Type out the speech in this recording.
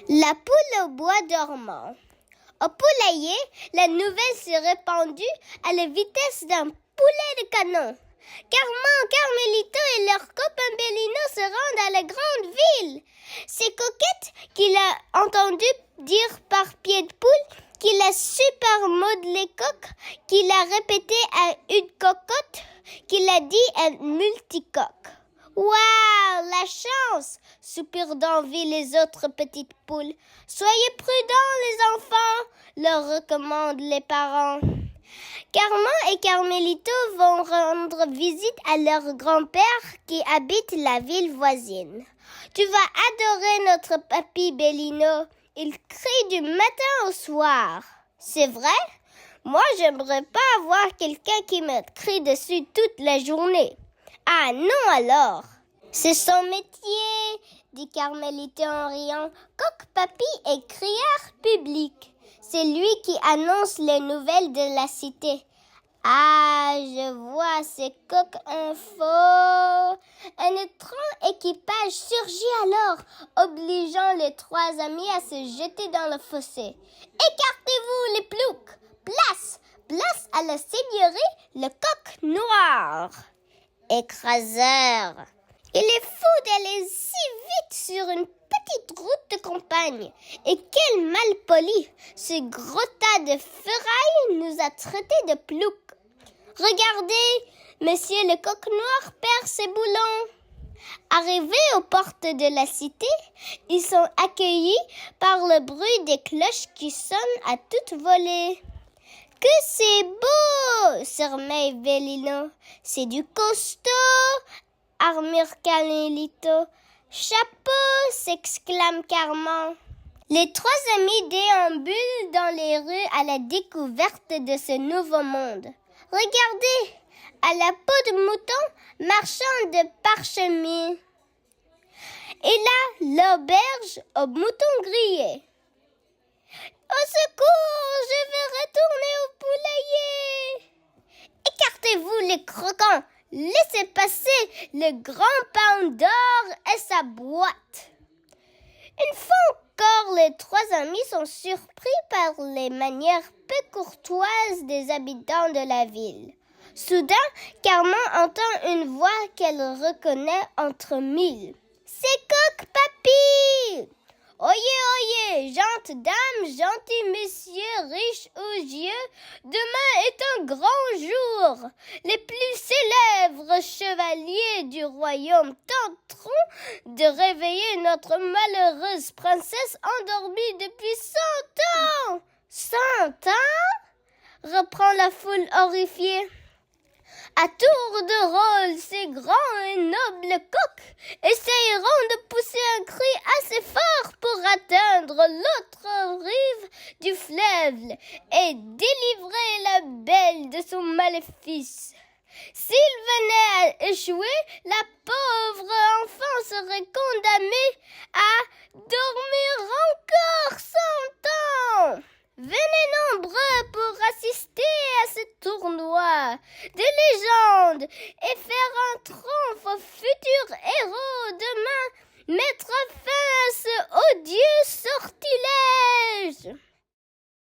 La poule au bois dormant. Au poulailler, la nouvelle s'est répandue à la vitesse d'un poulet de canon. Carmen, Carmelito et leur copain Bellino se rendent à la grande ville. C'est Coquette qui l'a entendu dire par pied de poule, qui l'a su par modelé coq, qui l'a répété à une cocotte, qui l'a dit à multicoque. Waouh, la chance! Soupirent d'envie les autres petites poules. Soyez prudents, les enfants, leur recommandent les parents. Carmen et Carmelito vont rendre visite à leur grand-père qui habite la ville voisine. Tu vas adorer notre papy Bellino. Il crie du matin au soir. C'est vrai? Moi, j'aimerais pas avoir quelqu'un qui me crie dessus toute la journée. Ah non alors! C'est son métier, dit Carmelito en riant. Coq Papy est crieur public. C'est lui qui annonce les nouvelles de la cité. Ah, je vois, c'est Coq Info. Un étrange équipage surgit alors, obligeant les trois amis à se jeter dans le fossé. Écartez-vous les ploucs! Place à la seigneurie, le coq noir. Écraseur. Il est fou d'aller si vite sur une petite route de campagne. Et quel malpoli! Ce gros tas de ferraille nous a traités de ploucs. Regardez, monsieur le coq noir perd ses boulons. Arrivés aux portes de la cité, ils sont accueillis par le bruit des cloches qui sonnent à toute volée. Que c'est beau! S'émerveille Bellino. C'est du costaud! Armure Carmelito. Chapeau! S'exclame Carmen. Les trois amis déambulent dans les rues à la découverte de ce nouveau monde. Regardez! À la peau de mouton, marchand de parchemin. Et là, l'auberge aux moutons grillés. Au secours, je vais retourner au poulailler. Écartez-vous les croquants, laissez passer le grand pain d'or et sa boîte. Une fois encore, les trois amis sont surpris par les manières peu courtoises des habitants de la ville. Soudain, Carmen entend une voix qu'elle reconnaît entre mille. C'est Coq Papy! Oyez, gentes dames, gentils messieurs, riches aux yeux, demain est un grand jour. Les plus célèbres chevaliers du royaume tenteront de réveiller notre malheureuse princesse endormie depuis 100 ans. 100 ans? Reprend la foule horrifiée. À tour de rôle, ces grands et nobles coqs essayeront de pousser un cri assez fort pour atteindre l'autre rive du fleuve et délivrer la belle de son maléfice. S'il venait à échouer, la pauvre enfant serait condamnée à dormir encore 100 ans. Venez nombreux pour assister à ce tournoi de légende et faire un triomphe au futur héros demain, mettre fin à ce odieux sortilège.